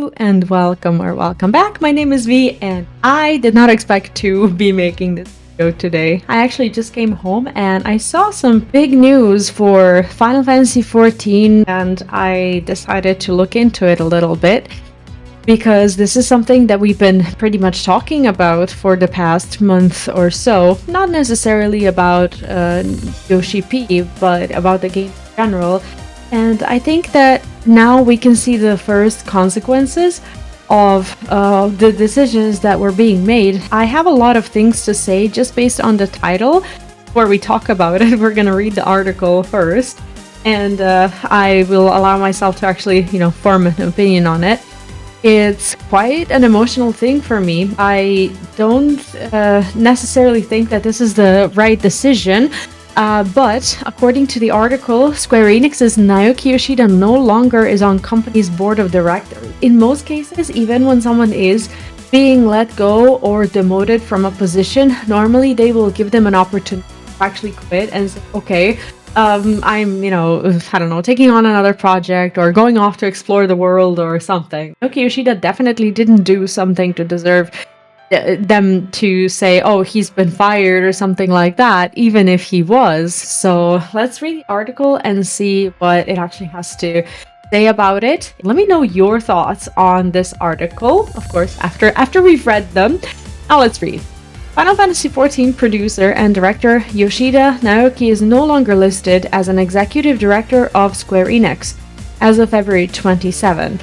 Hello and welcome back. My name is V and I did not expect to be making this video today. I actually just came home and I saw some big news for Final Fantasy XIV and I decided to look into it a little bit because this is something that we've been pretty much talking about for the past month or so. Not necessarily about Yoshi-P, but about the game in general. And I think that now we can see the first consequences of the decisions that were being made. I have a lot of things to say just based on the title where we talk about it. We're going to read the article first, and I will allow myself to actually, form an opinion on it. It's quite an emotional thing for me. I don't necessarily think that this is the right decision. But according to the article, Square Enix's Naoki Yoshida no longer is on company's board of directors. In most cases, even when someone is being let go or demoted from a position, normally they will give them an opportunity to actually quit and say, okay, I'm, I don't know, taking on another project or going off to explore the world or something. Naoki Yoshida definitely didn't do something to deserve them to say, oh, he's been fired or something like that, even if he was. So let's read the article and see what it actually has to say about it. Let me know your thoughts on this article, of course, after we've read them. Now let's read. Final Fantasy XIV producer and director Yoshida Naoki is no longer listed as an executive director of Square Enix as of February 27.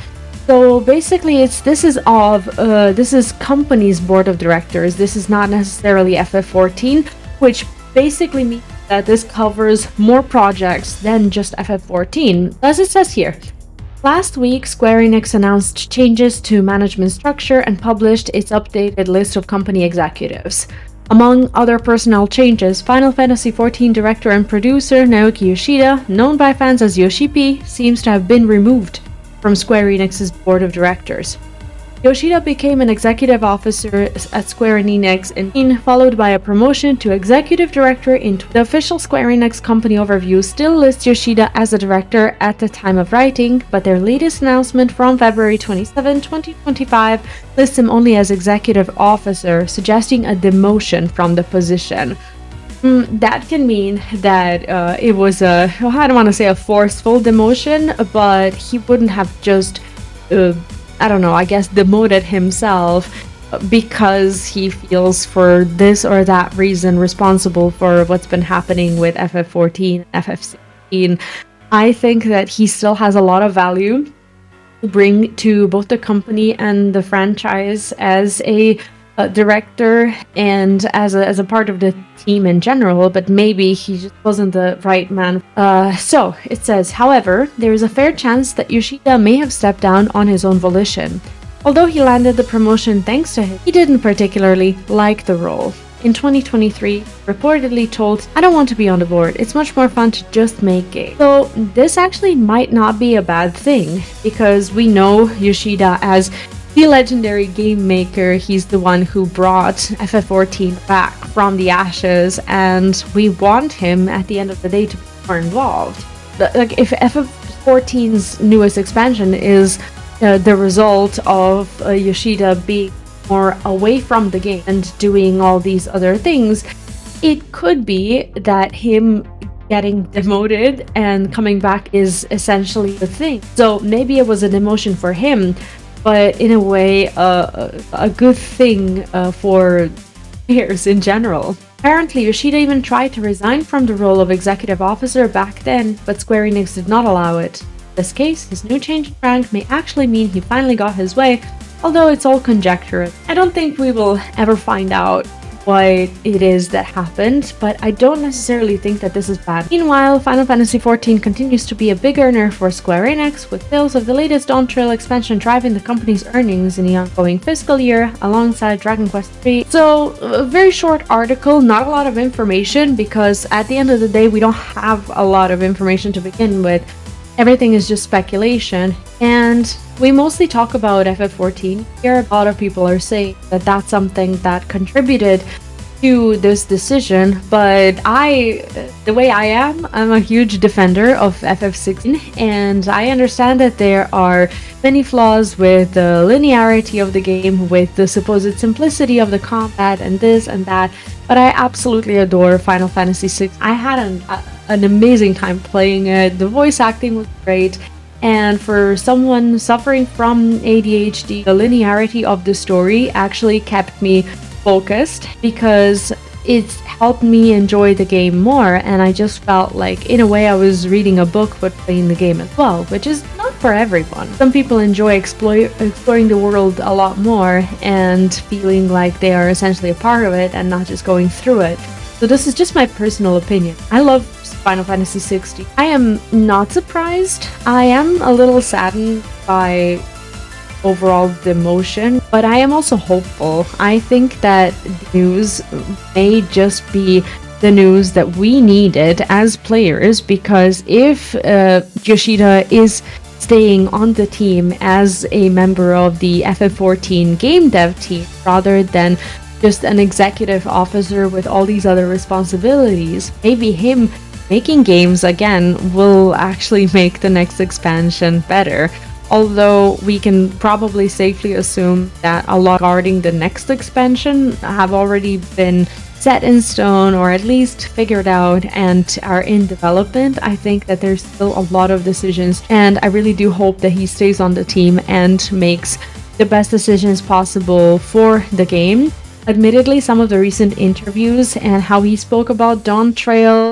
So basically, this is company's board of directors. This is not necessarily FF14, which basically means that this covers more projects than just FF14, as it says here. Last week, Square Enix announced changes to management structure and published its updated list of company executives. Among other personnel changes, Final Fantasy XIV director and producer Naoki Yoshida, known by fans as Yoshi-P, seems to have been removed from Square Enix's board of directors. Yoshida became an executive officer at Square Enix followed by a promotion to executive director in the official Square Enix company overview still lists Yoshida as a director at the time of writing, but their latest announcement from February 27, 2025 lists him only as executive officer, suggesting a demotion from the position. That can mean that it was I don't want to say a forceful demotion, but he wouldn't have just, demoted himself because he feels for this or that reason responsible for what's been happening with FF14 and FF16. I think that he still has a lot of value to bring to both the company and the franchise as a director and as a part of the team in general, but maybe he just wasn't the right man. So it says, however, there is a fair chance that Yoshida may have stepped down on his own volition. Although he landed the promotion thanks to him, he didn't particularly like the role. In 2023, reportedly told, I don't want to be on the board, it's much more fun to just make games. So this actually might not be a bad thing, because we know Yoshida as the legendary game maker. He's the one who brought FF14 back from the ashes, and we want him at the end of the day to be more involved. Like, if FF14's newest expansion is the result of Yoshida being more away from the game and doing all these other things, it could be that him getting demoted and coming back is essentially the thing. So maybe it was a demotion for him, but in a way, a good thing for players in general. Apparently, Yoshida even tried to resign from the role of executive officer back then, but Square Enix did not allow it. In this case, his new change in rank may actually mean he finally got his way, although it's all conjecture. I don't think we will ever find out what it is that happened, but I don't necessarily think that this is bad. Meanwhile, Final Fantasy XIV continues to be a big earner for Square Enix, with sales of the latest Dawntrail expansion driving the company's earnings in the ongoing fiscal year, alongside Dragon Quest III. So, a very short article, not a lot of information, because at the end of the day, we don't have a lot of information to begin with. Everything is just speculation, and we mostly talk about FF14 here. A lot of people are saying that that's something that contributed to this decision, but the way I am, I'm a huge defender of FF16, and I understand that there are many flaws with the linearity of the game, with the supposed simplicity of the combat, and this and that, but I absolutely adore Final Fantasy VI. I had an amazing time playing it. The voice acting was great. And for someone suffering from ADHD, the linearity of the story actually kept me focused because it's helped me enjoy the game more, and I just felt like in a way I was reading a book but playing the game as well, which is not for everyone. Some people enjoy exploring the world a lot more and feeling like they are essentially a part of it and not just going through it. So this is just my personal opinion. I love Final Fantasy XVI. I am not surprised. I am a little saddened by overall demotion, but I am also hopeful. I think that the news may just be the news that we needed as players, because if Yoshida is staying on the team as a member of the FF14 game dev team rather than just an executive officer with all these other responsibilities, maybe him making games again will actually make the next expansion better. Although we can probably safely assume that a lot regarding the next expansion have already been set in stone or at least figured out and are in development. I think that there's still a lot of decisions, and I really do hope that he stays on the team and makes the best decisions possible for the game. Admittedly, some of the recent interviews and how he spoke about Dawntrail